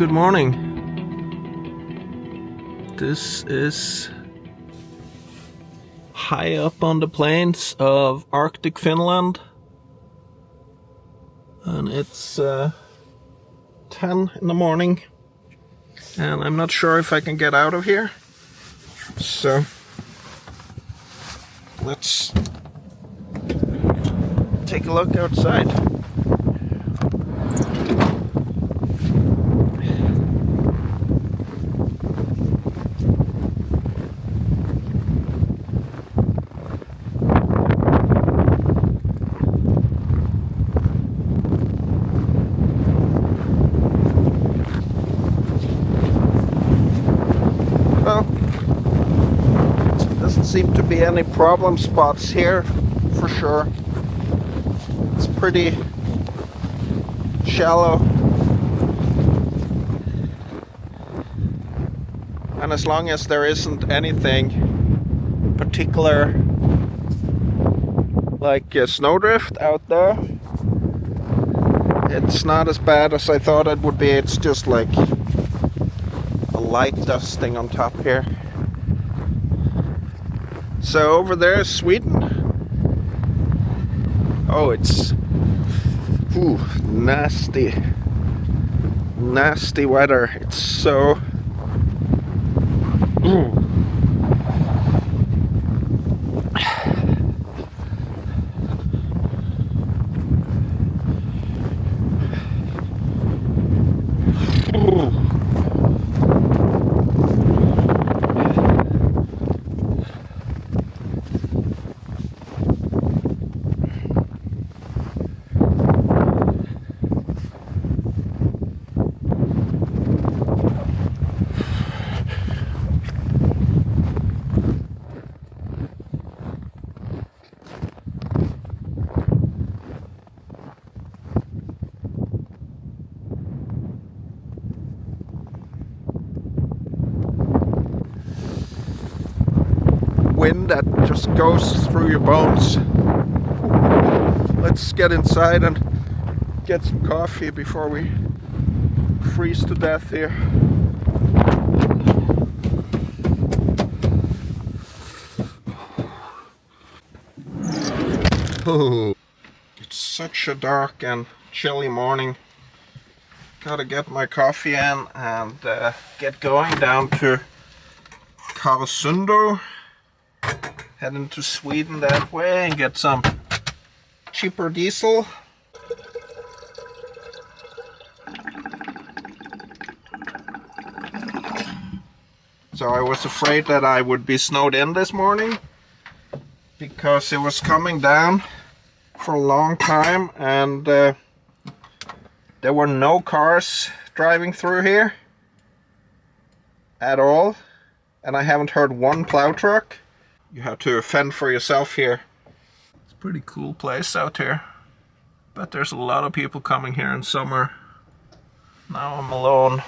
good morning. This is high up on the plains of Arctic Finland, and it's 10 in the morning, and I'm not sure if I can get out of here, so let's take a look outside. Well, doesn't seem to be any problem spots here for sure. It's pretty shallow, and as long as there isn't anything particular like a snowdrift out there, it's not as bad as I thought it would be. It's just like a light dusting on top here. So over there is Sweden. Oh, it's nasty weather. It's so wind that just goes through your bones. Let's get inside and get some coffee before we freeze to death here. Oh, it's such a dark and chilly morning. Gotta get my coffee in and get going down to Karlsundo. Heading to Sweden that way and get some cheaper diesel. So I was afraid that I would be snowed in this morning because it was coming down for a long time, and there were no cars driving through here at all, and I haven't heard one plow truck. You have to fend for yourself here. It's a pretty cool place out here, but there's a lot of people coming here in summer. Now I'm alone.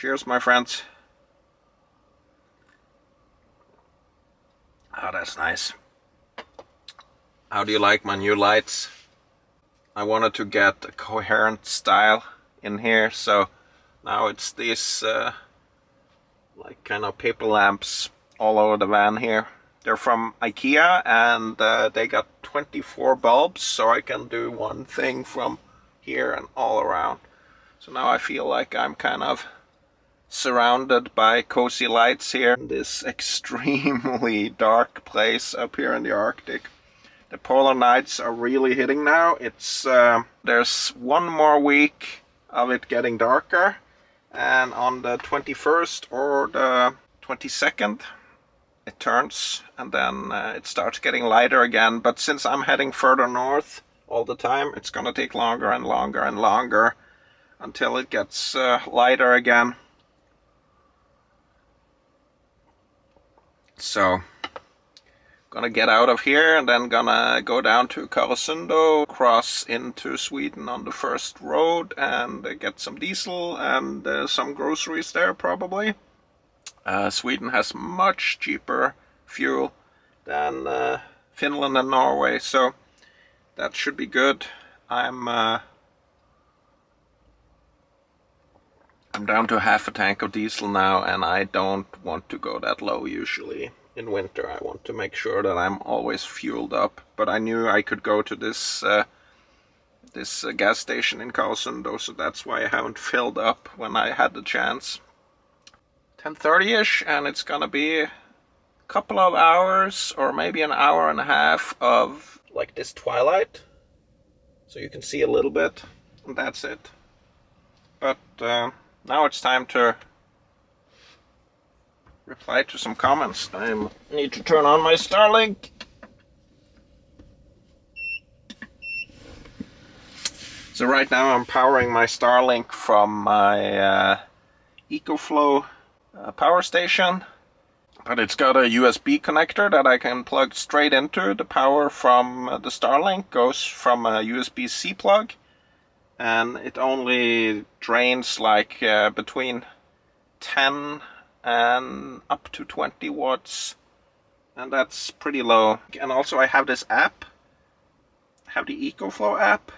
Cheers, my friends. Oh, that's nice. How do you like my new lights? I wanted to get a coherent style in here, so now it's these like kind of paper lamps all over the van here. They're from IKEA, and they got 24 bulbs, so I can do one thing from here and all around. So now I feel like I'm kind of surrounded by cozy lights here in this extremely dark place up here in the Arctic. The polar nights are really hitting now. It's there's one more week of it getting darker, and on the 21st or the 22nd it turns, and then it starts getting lighter again. But since I'm heading further north all the time, it's gonna take longer and longer and longer until it gets lighter again. So gonna get out of here and then gonna go down to Karesundo, cross into Sweden on the first road, and get some diesel and some groceries there probably. Sweden has much cheaper fuel than Finland and Norway, so that should be good. I'm down to half a tank of diesel now, and I don't want to go that low usually. In winter I want to make sure that I'm always fueled up, but I knew I could go to this gas station in Karesundo, so that's why I haven't filled up when I had the chance. 10:30ish, and it's gonna be a couple of hours or maybe an hour and a half of like this twilight, so you can see a little bit, and that's it. But now it's time to reply to some comments. I need to turn on my Starlink. So right now I'm powering my Starlink from my EcoFlow power station, but it's got a USB connector that I can plug straight into. The power from the Starlink goes from a USB-C plug, and it only drains like between 10 and up to 20 watts, and that's pretty low. And also I have this app, I have the EcoFlow app,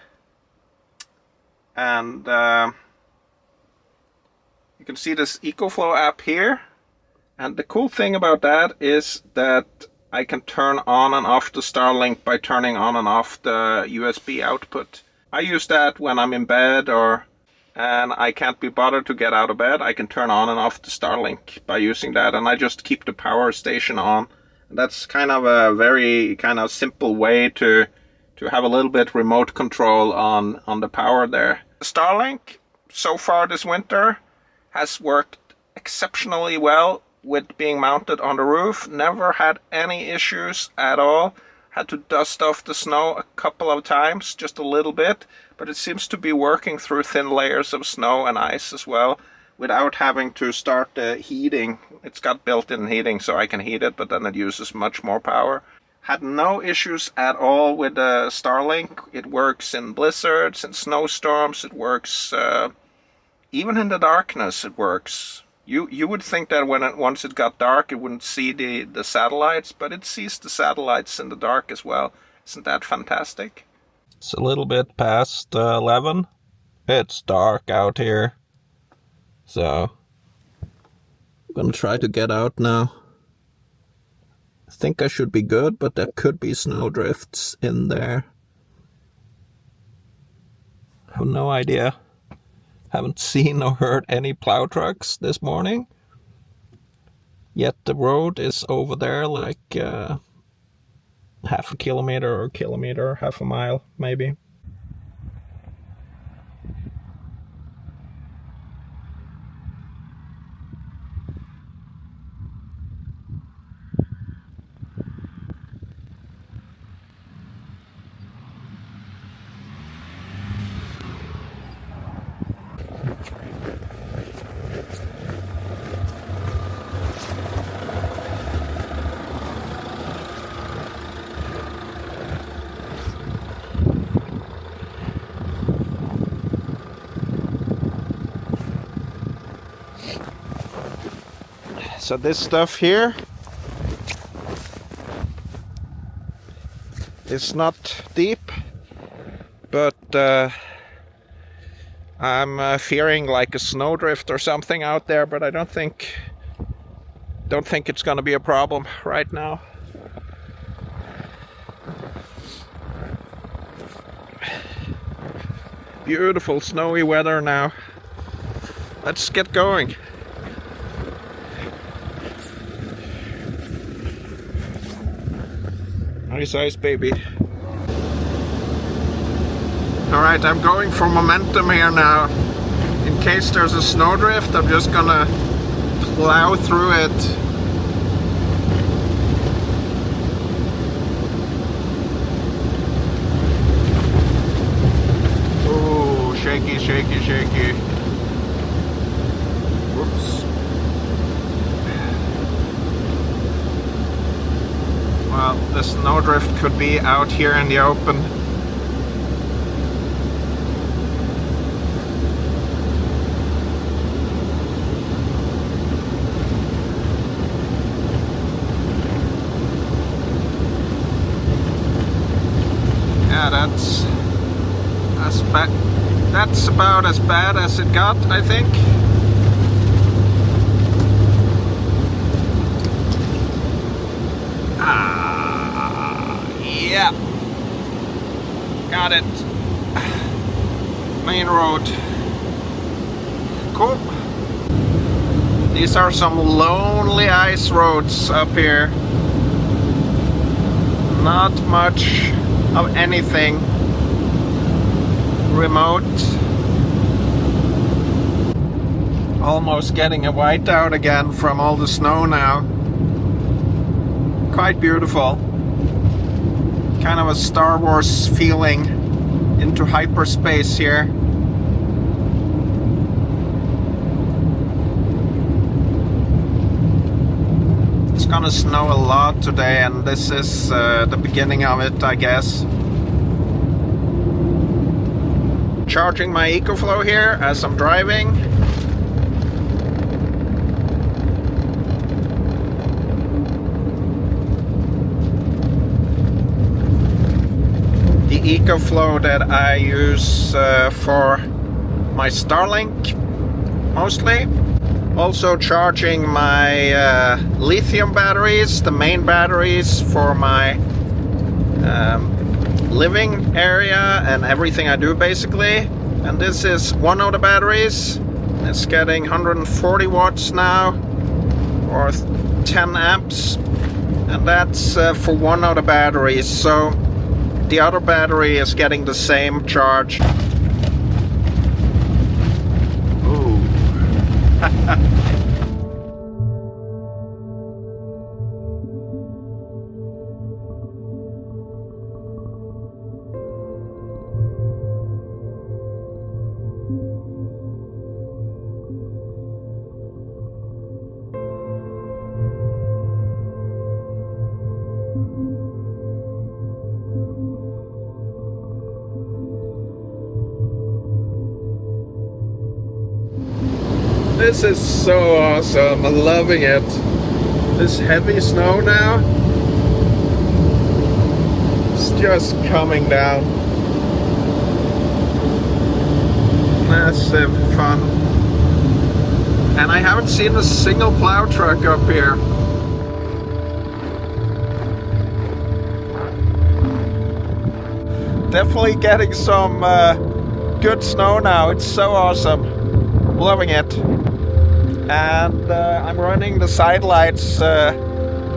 and you can see this EcoFlow app here, and the cool thing about that is that I can turn on and off the Starlink by turning on and off the USB output. I use that when I'm in bed and I can't be bothered to get out of bed. I can turn on and off the Starlink by using that, and I just keep the power station on. And that's kind of a very kind of simple way to have a little bit remote control on the power there. The Starlink so far this winter has worked exceptionally well with being mounted on the roof. Never had any issues at all. Had to dust off the snow a couple of times, just a little bit, but it seems to be working through thin layers of snow and ice as well, without having to start the heating. It's got built-in heating, so I can heat it, but then it uses much more power. Had no issues at all with the Starlink. It works in blizzards and snowstorms. It works even in the darkness. It works. You would think that once it got dark, it wouldn't see the satellites, but it sees the satellites in the dark as well. Isn't that fantastic? It's a little bit past 11. It's dark out here, so I'm gonna try to get out now. I think I should be good, but there could be snow drifts in there. I have no idea. Haven't seen or heard any plow trucks this morning. Yet the road is over there like half a kilometer or a kilometer, half a mile maybe. So this stuff here is not deep, but I'm fearing like a snowdrift or something out there, but I don't think it's gonna be a problem right now. Beautiful snowy weather now. Let's get going. Nice ice, baby. Alright, I'm going for momentum here now. In case there's a snowdrift, I'm just gonna plow through it. Oh, shaky, shaky, shaky. Whoops. Well, the snowdrift could be out here in the open. Yeah, that's about as bad as it got, I think. Yeah, got it. Main road. Cool. These are some lonely ice roads up here. Not much of anything remote. Almost getting a whiteout again from all the snow now. Quite beautiful. Kind of a Star Wars feeling into hyperspace here. It's gonna snow a lot today, and this is the beginning of it, I guess. Charging my EcoFlow here as I'm driving. The EcoFlow that I use for my Starlink mostly. Also charging my lithium batteries, the main batteries for my living area and everything I do basically. And this is one of the batteries. It's getting 140 watts now, or 10 amps, and that's for one of the batteries. So the other battery is getting the same charge. Ooh. This is so awesome. I'm loving it. This heavy snow now, it's just coming down. Massive fun. And I haven't seen a single plow truck up here. Definitely getting some good snow now. It's so awesome. Loving it. And I'm running the side lights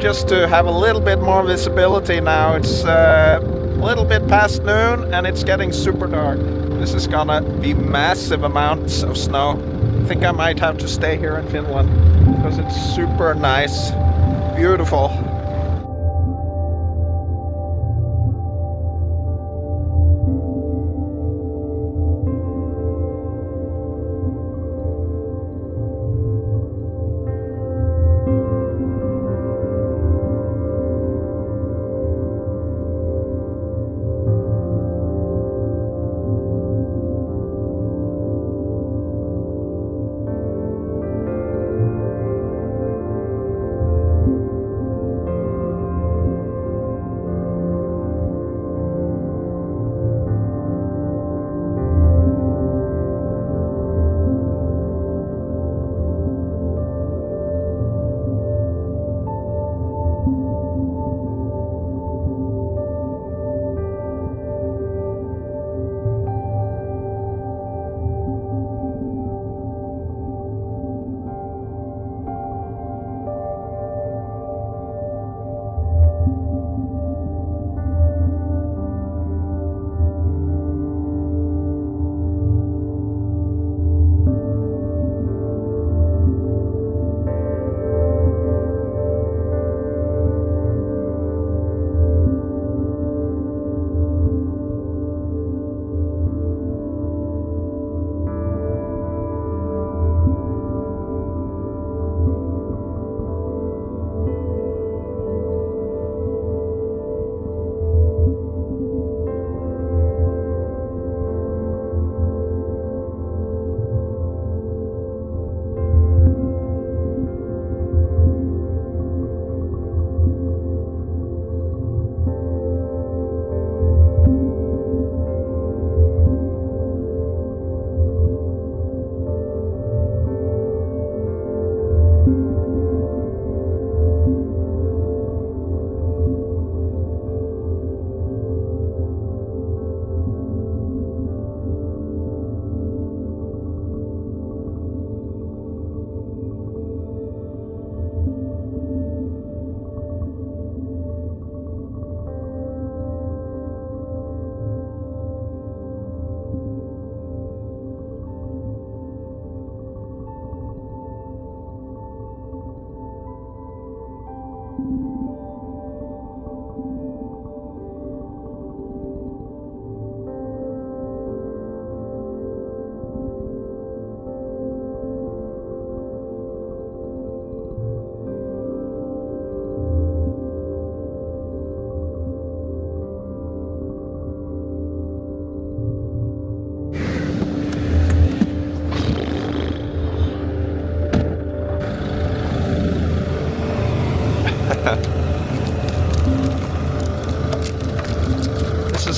just to have a little bit more visibility now. It's a little bit past noon and it's getting super dark. This is gonna be massive amounts of snow. I think I might have to stay here in Finland because it's super nice, beautiful.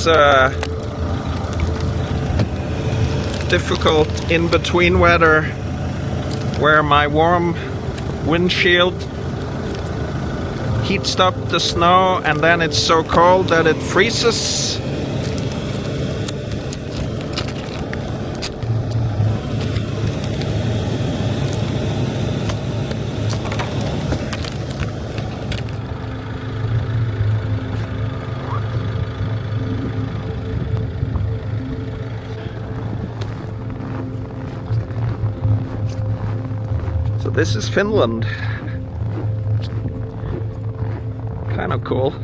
this difficult in-between weather where my warm windshield heats up the snow and then it's so cold that it freezes. So this is Finland. Kind of cool.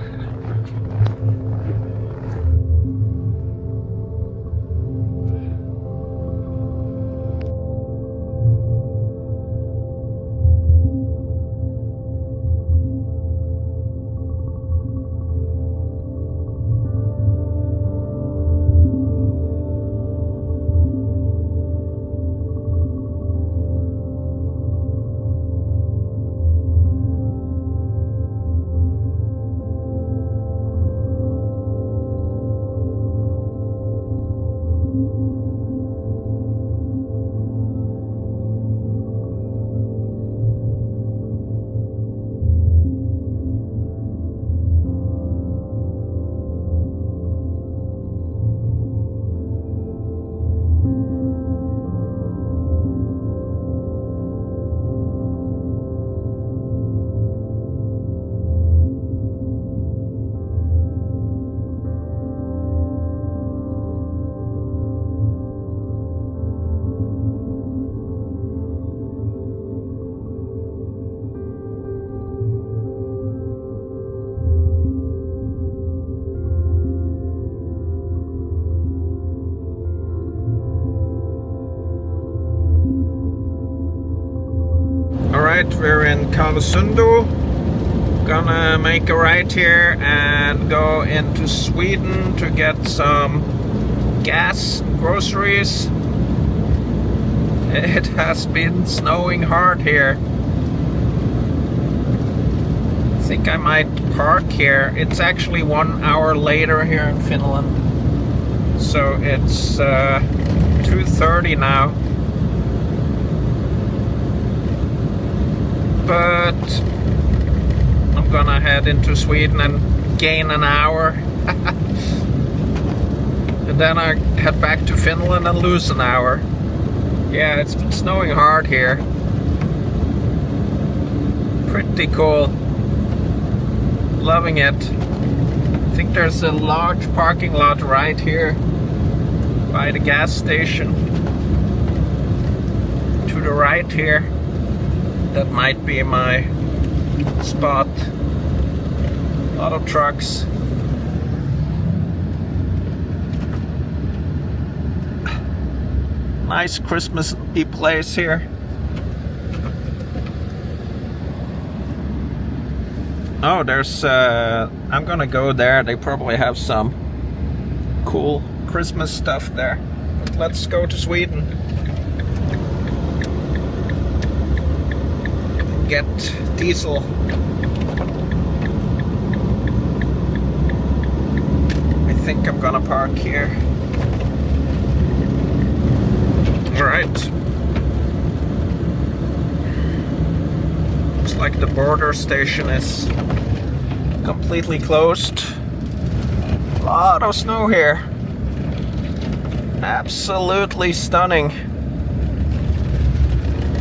Alright, we're in Kalusundu. Gonna make a right here and go into Sweden to get some gas, groceries. It has been snowing hard here. I think I might park here. It's actually 1 hour later here in Finland. So it's 2:30 now. But I'm gonna head into Sweden and gain an hour. And then I head back to Finland and lose an hour. Yeah, it's been snowing hard here. Pretty cool. Loving it. I think there's a large parking lot right here by the gas station. To the right here. That might be my spot. A lot of trucks. Nice Christmassy place here. Oh, there's I'm gonna go there. They probably have some cool Christmas stuff there. But let's go to Sweden. Get diesel. I think I'm gonna park here. Alright. Looks like the border station is completely closed. A lot of snow here. Absolutely stunning.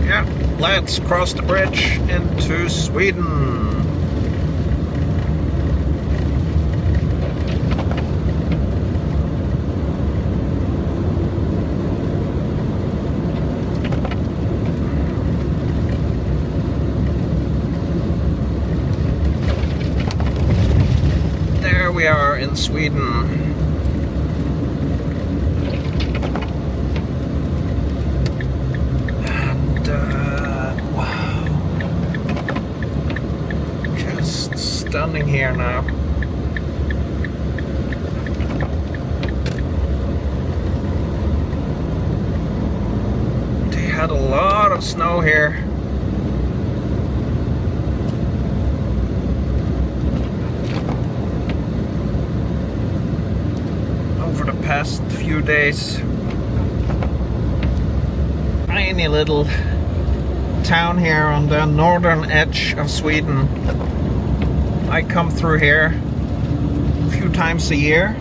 Yeah. Let's cross the bridge into Sweden. There we are in Sweden. Stunning here now. They had a lot of snow here. past few days. Tiny little town here on the northern edge of Sweden. I come through here a few times a year,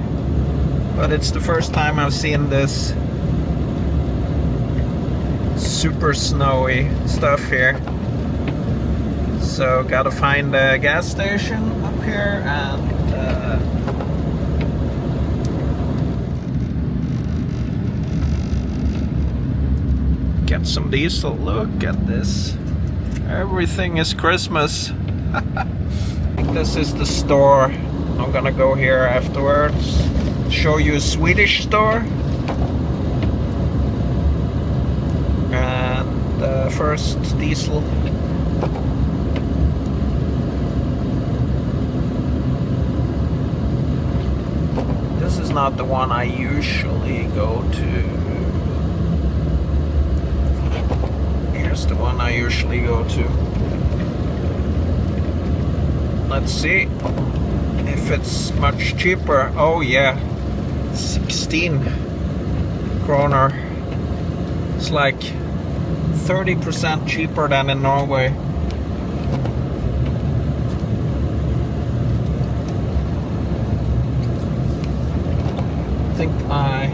but it's the first time I've seen this super snowy stuff here. So gotta find a gas station up here and get some diesel. Look at this. Everything is Christmas. I think this is the store. I'm gonna go here afterwards. Show you a Swedish store. And first diesel. This is not the one I usually go to. Here's the one I usually go to. Let's see if it's much cheaper. Oh yeah, 16 kroner. It's like 30% cheaper than in Norway. I think I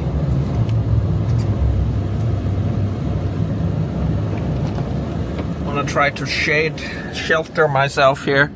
want to try to shelter myself here.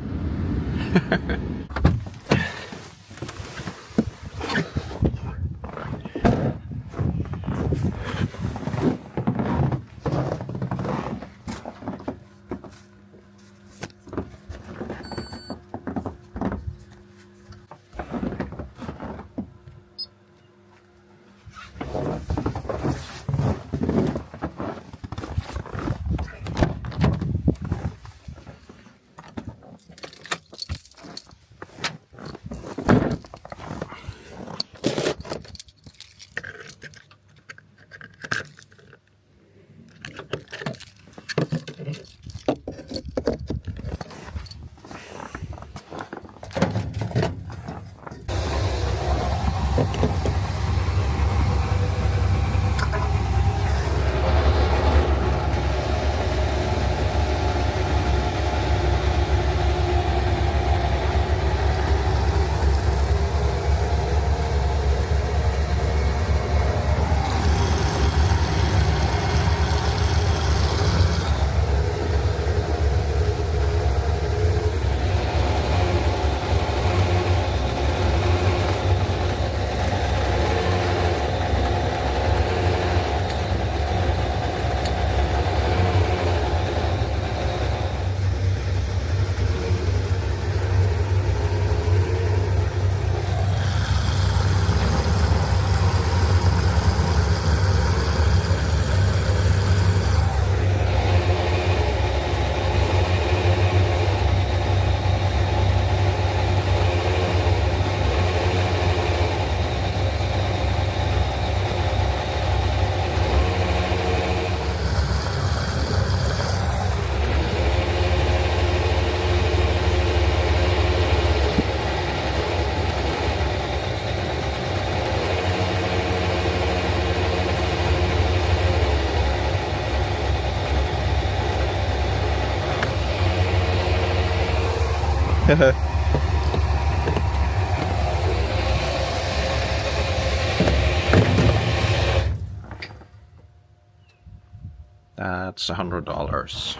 That's $100.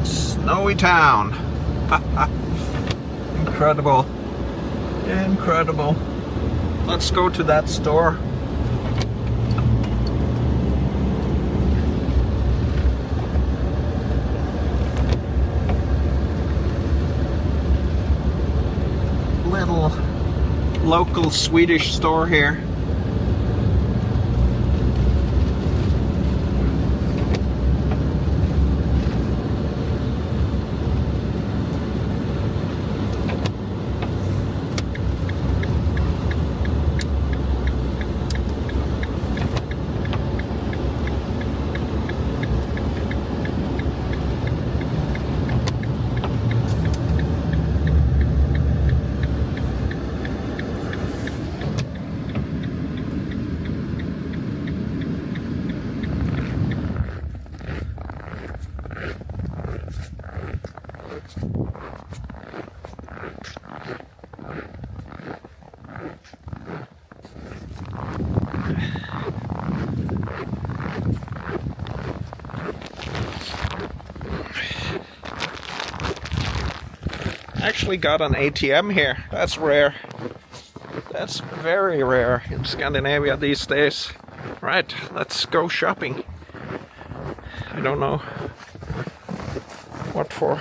Snowy town. Incredible. Incredible. let's go to that store. Little local Swedish store here. Actually got an ATM here. That's rare. That's very rare in Scandinavia these days. Right, let's go shopping. I don't know what for.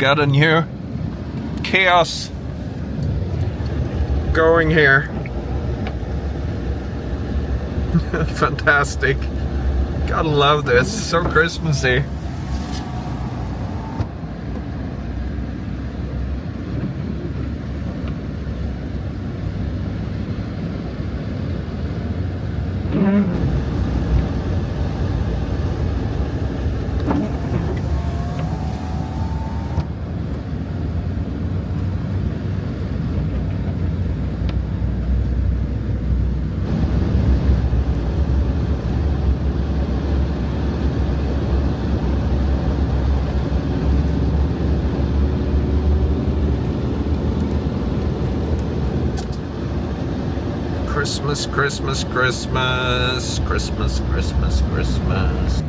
got a new chaos going here. Fantastic. Gotta love this. So Christmassy. Christmas, Christmas, Christmas, Christmas, Christmas, Christmas.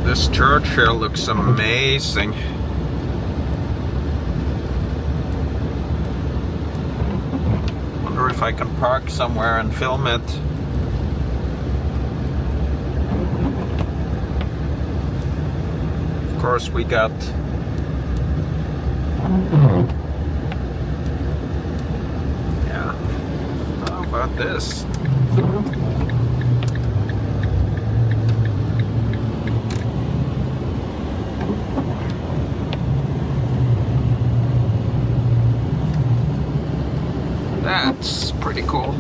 This church here looks amazing. Wonder if I can park somewhere and film it. Of course, we got yeah. How about this? That's pretty cool.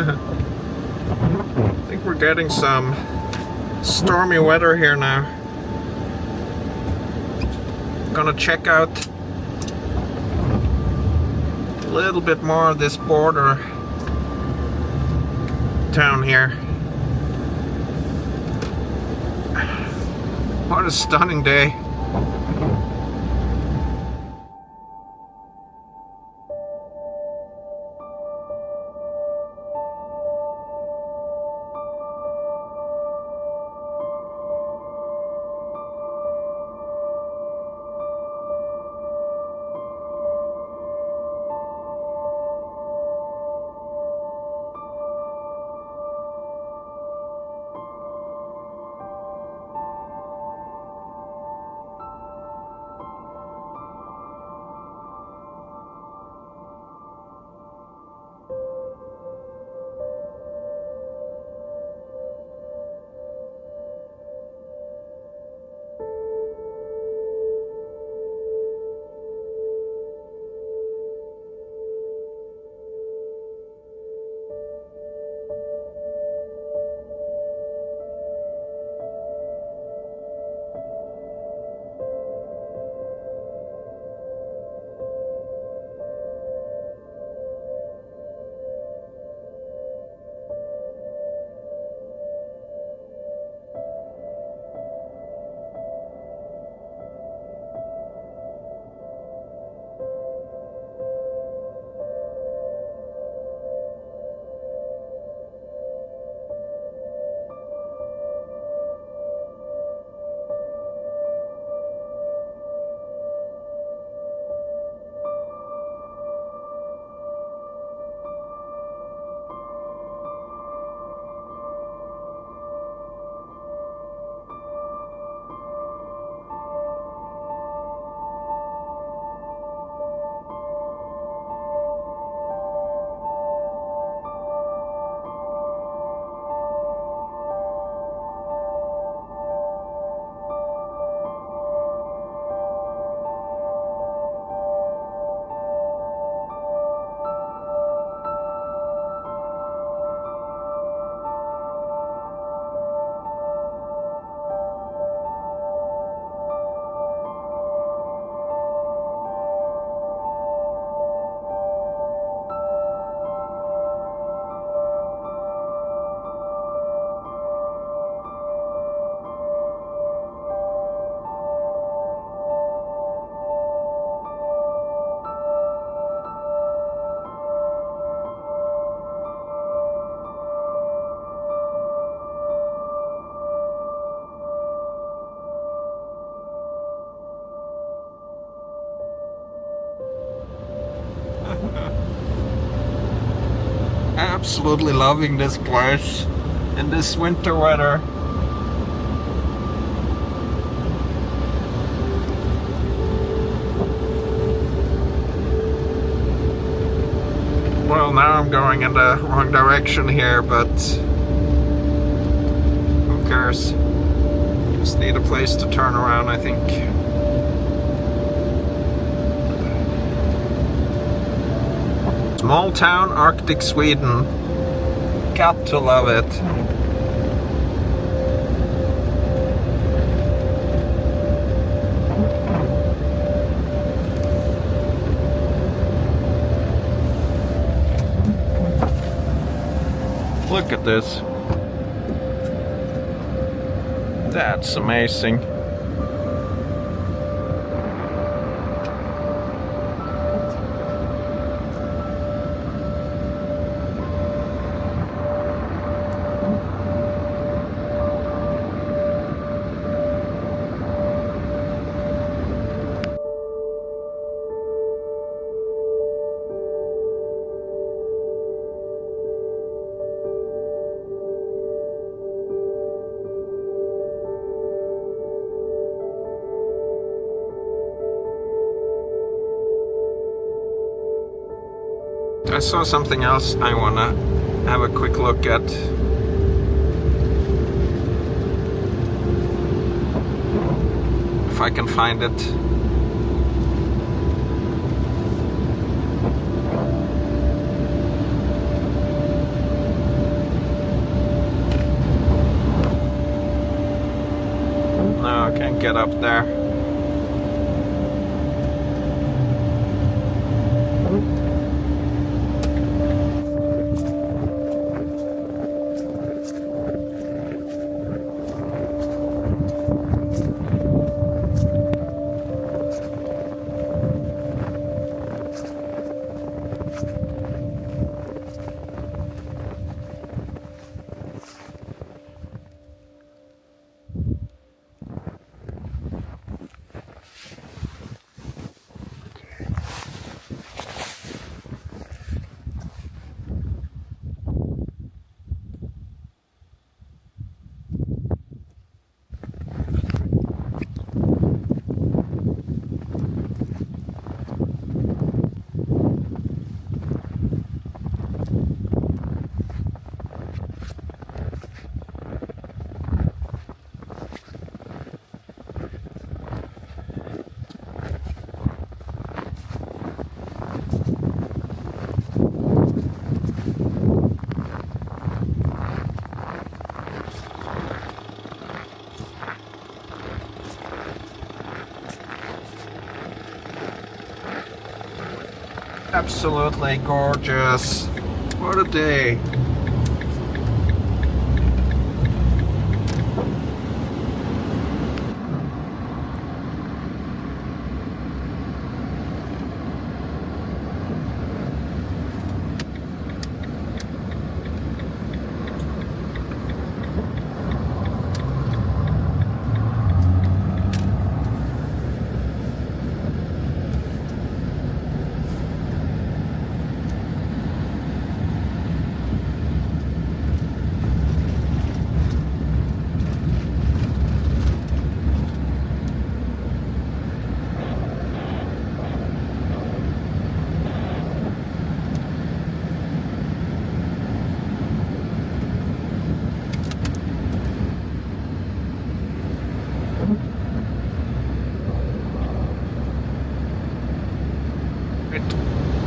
I think we're getting some stormy weather here now. Gonna check out a little bit more of this border town here. What a stunning day. Absolutely loving this place in this winter weather. Well, now I'm going in the wrong direction here, but who cares? Just need a place to turn around, I think. Small town, Arctic Sweden. Got to love it. Look at this. That's amazing. I saw something else I wanna have a quick look at. If I can find it. up there. Absolutely gorgeous. What a day.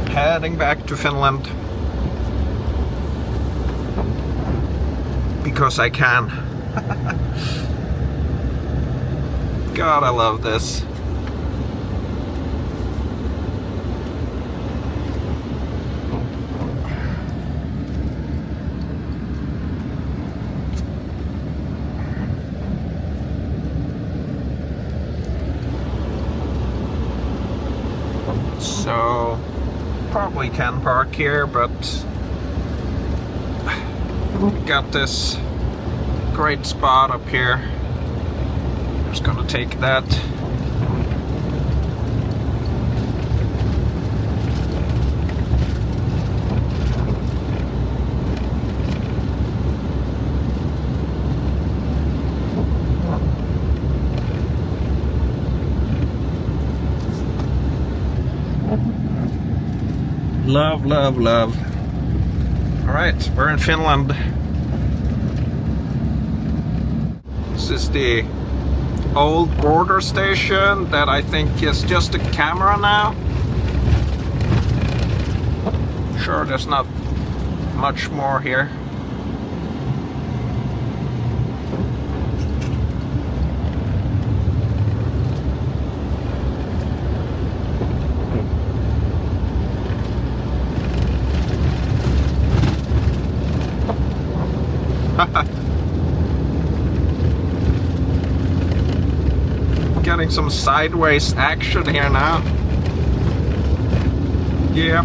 Heading back to Finland because I can. God, I love this. So probably can park here, but got this great spot up here. Just gonna take that. Love, love, love. Alright, we're in Finland. This is the old border station that I think is just a camera now. Sure, there's not much more here. Getting some sideways action here now. Yeah.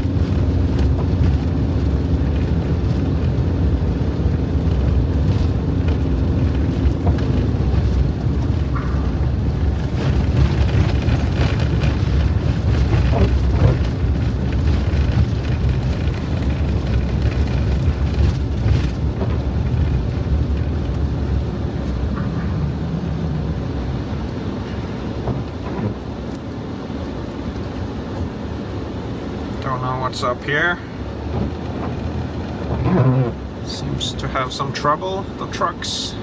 Don't know what's up here. Seems to have some trouble, the trucks.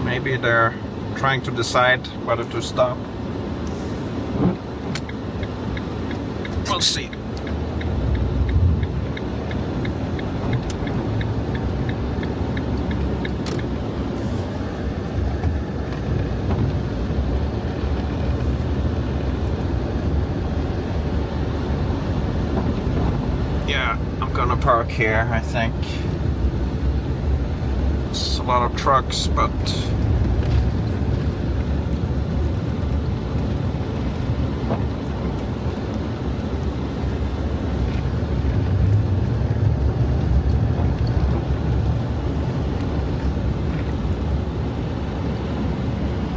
Maybe they're trying to decide whether to stop. We'll see. park here, I think. It's a lot of trucks, but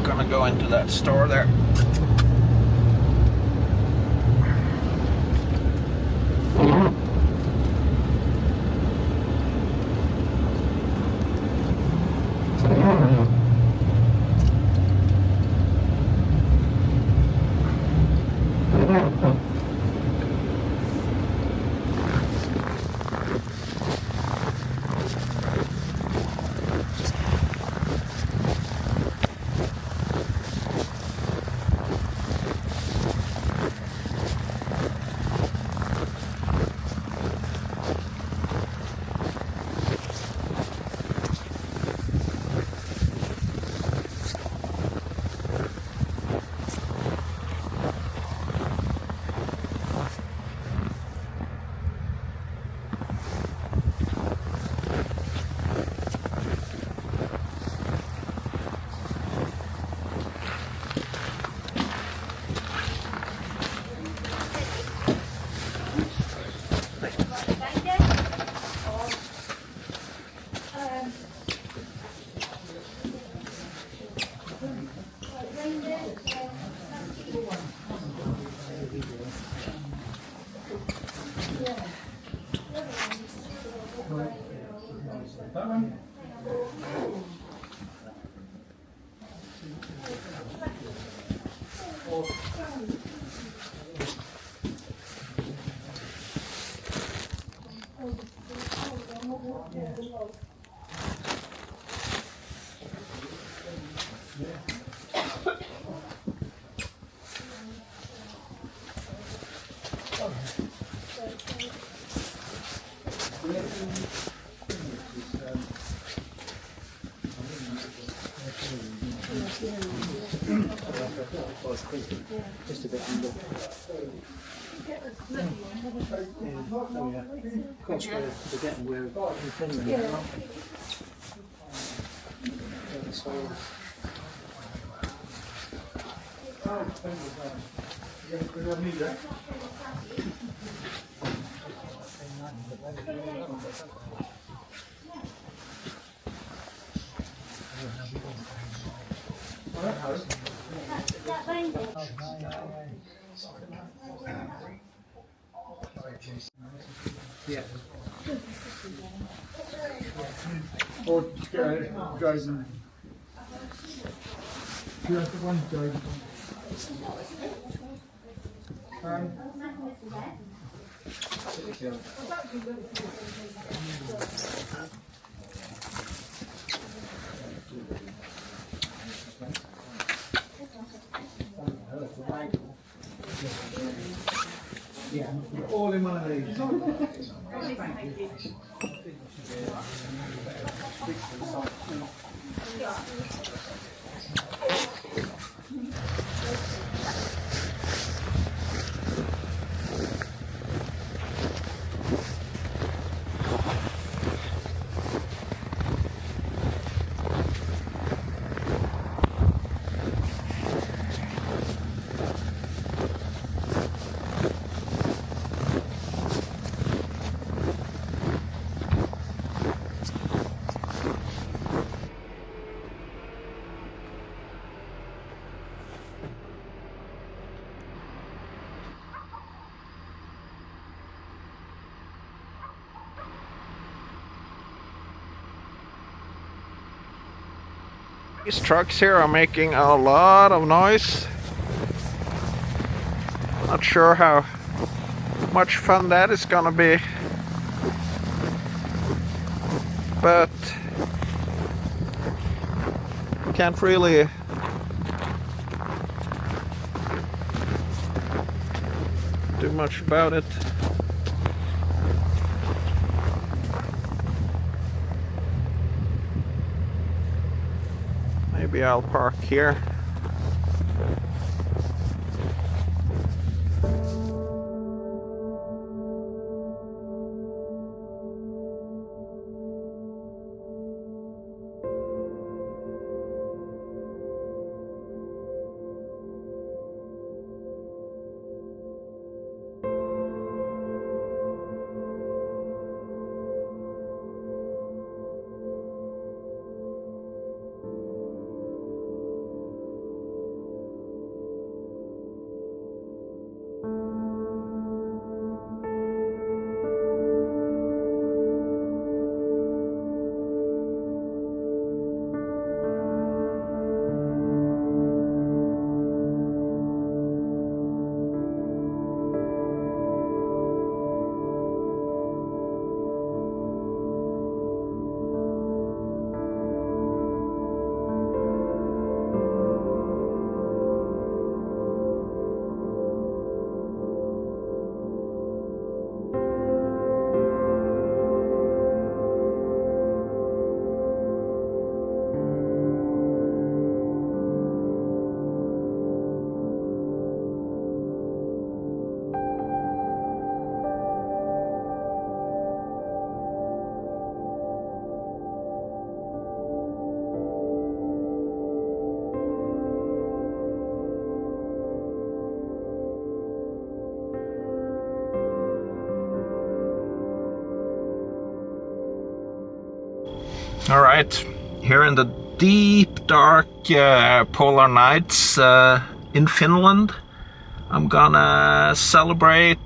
gonna go into that store there. Just a bit under. Of course, we're getting where we're intending. Yeah. Or driving. You have the one driving. Yeah, all in one of these. Thank you. These trucks here are making a lot of noise. Not sure how much fun that is gonna be, but can't really do much about it. Maybe I'll park here. Alright, here in the deep dark polar nights in Finland, I'm gonna celebrate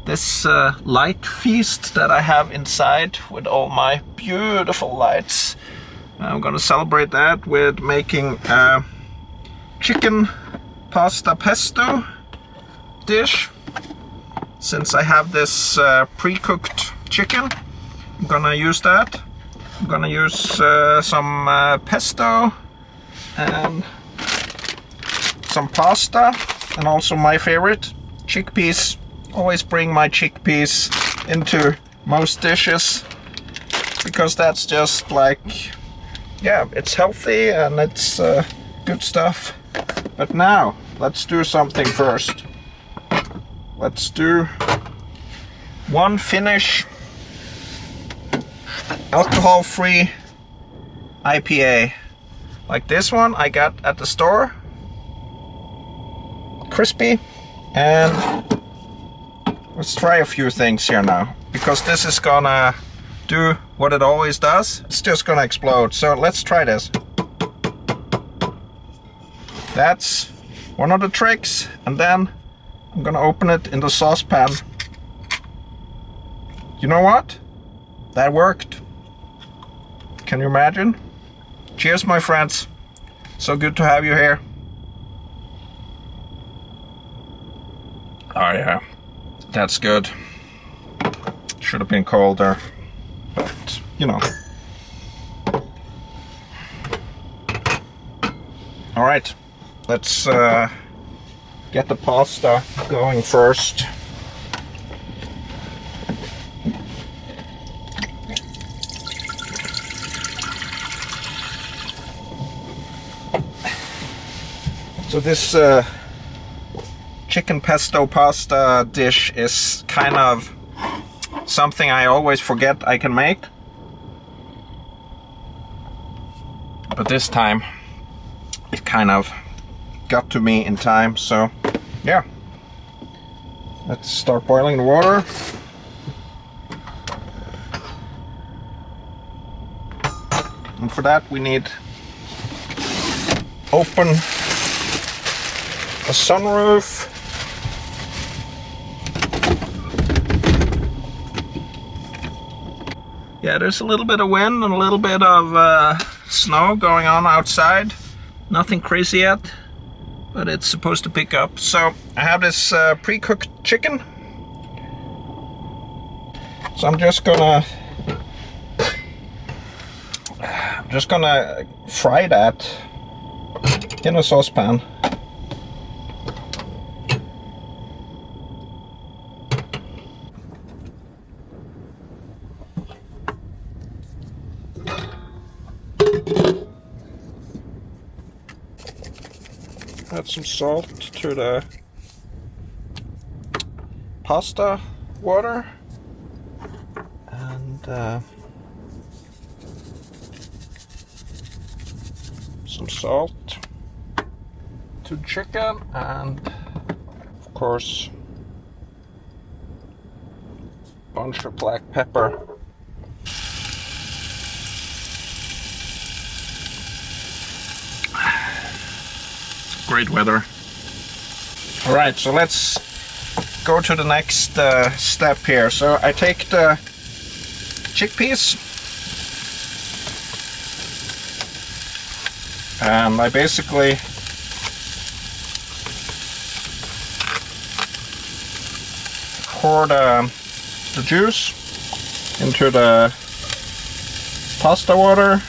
this light feast that I have inside with all my beautiful lights. I'm gonna celebrate that with making a chicken pasta pesto dish. Since I have this pre-cooked chicken, I'm gonna use that. I'm gonna use some pesto and some pasta, and also my favorite, chickpeas. Always bring my chickpeas into most dishes because that's just like, yeah, it's healthy and it's good stuff. But now let's do something first. Let's do one Finnish alcohol-free IPA. Like this one I got at the store. Crispy. And let's try a few things here now, because this is gonna do what it always does. It's just gonna explode. So let's try this. That's one of the tricks. And then I'm gonna open it in the saucepan. You know what? That worked. Can you imagine? Cheers, my friends. So good to have you here. Oh yeah, that's good. Should have been colder, but you know. All right, let's get the pasta going first. So this chicken pesto pasta dish is kind of something I always forget I can make. But this time it kind of got to me in time, so yeah. Let's start boiling the water. And for that we need open a sunroof. Yeah, there's a little bit of wind and a little bit of snow going on outside. Nothing crazy yet, but it's supposed to pick up. So I have this pre-cooked chicken. So I'm just gonna fry that in a saucepan. Add some salt to the pasta water and some salt to chicken, and of course a bunch of black pepper. Great weather. All right, so let's go to the next step here. So I take the chickpeas and I basically pour the juice into the pasta water.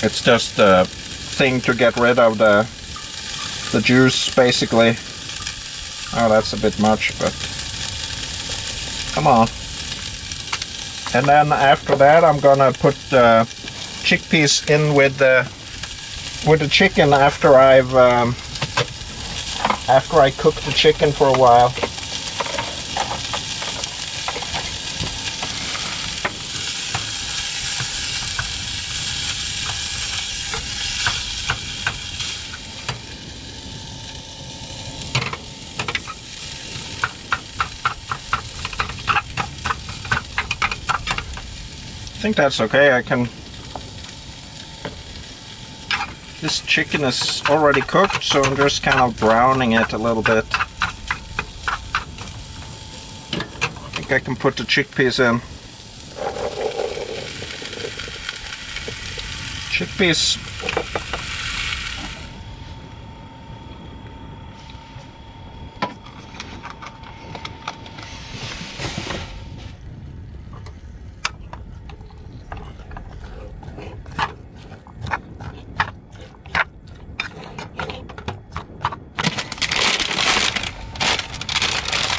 It's just a thing to get rid of the juice, basically. Oh, that's a bit much, but come on. And then after that, I'm gonna put the chickpeas in with the chicken after I cook the chicken for a while. think that's okay. I can... This chicken is already cooked, so I'm just kind of browning it a little bit. I think I can put the chickpeas in. Chickpeas.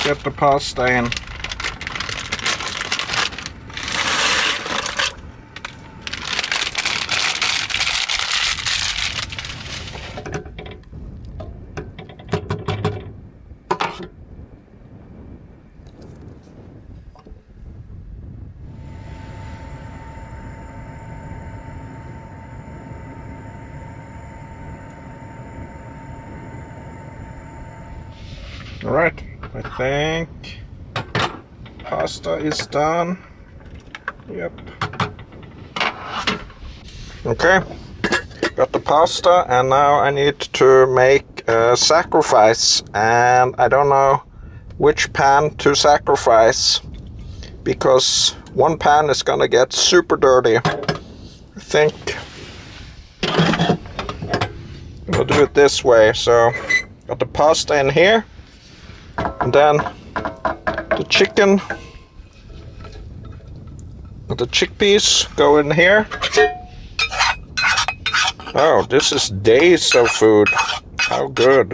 Get the pasta in. All right, I think pasta is done. Yep. Okay, got the pasta, and now I need to make a sacrifice, and I don't know which pan to sacrifice because one pan is gonna get super dirty. I think I'll do it this way. So got the pasta in here, and then the chicken, the chickpeas go in here. Oh, this is days of food. How good.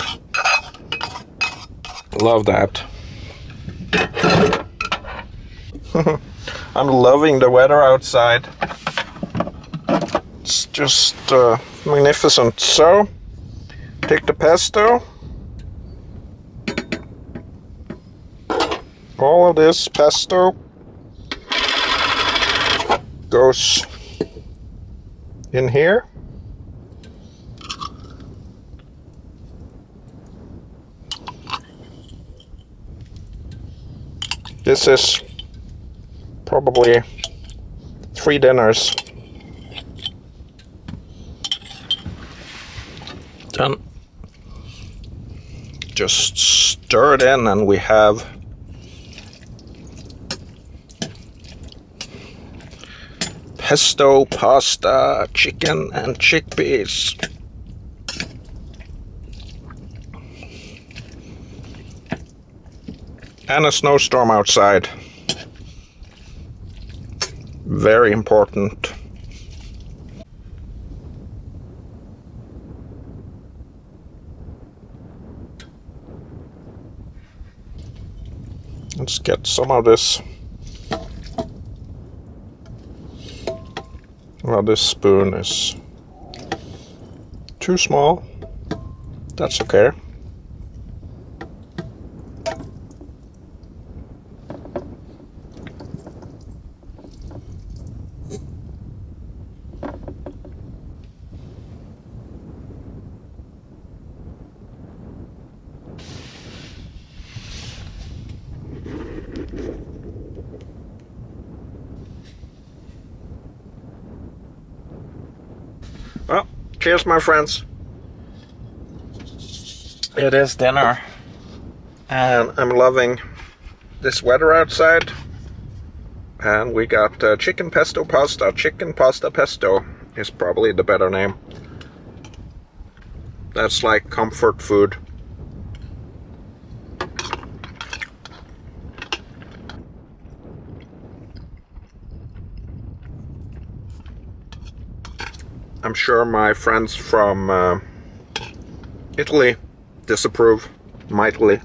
Love that. I'm loving the weather outside. It's just magnificent. So, take the pesto. All of this pesto goes in here. This is probably 3 dinners. Then just stir it in, and we have pesto, pasta, chicken, and chickpeas. And a snowstorm outside. Very important. Let's get some of this. Well, this spoon is too small. That's okay. Well, cheers, my friends. It is dinner, and I'm loving this weather outside. And we got chicken pesto pasta. Chicken pasta pesto is probably the better name. That's like comfort food. I'm sure my friends from Italy disapprove mightily.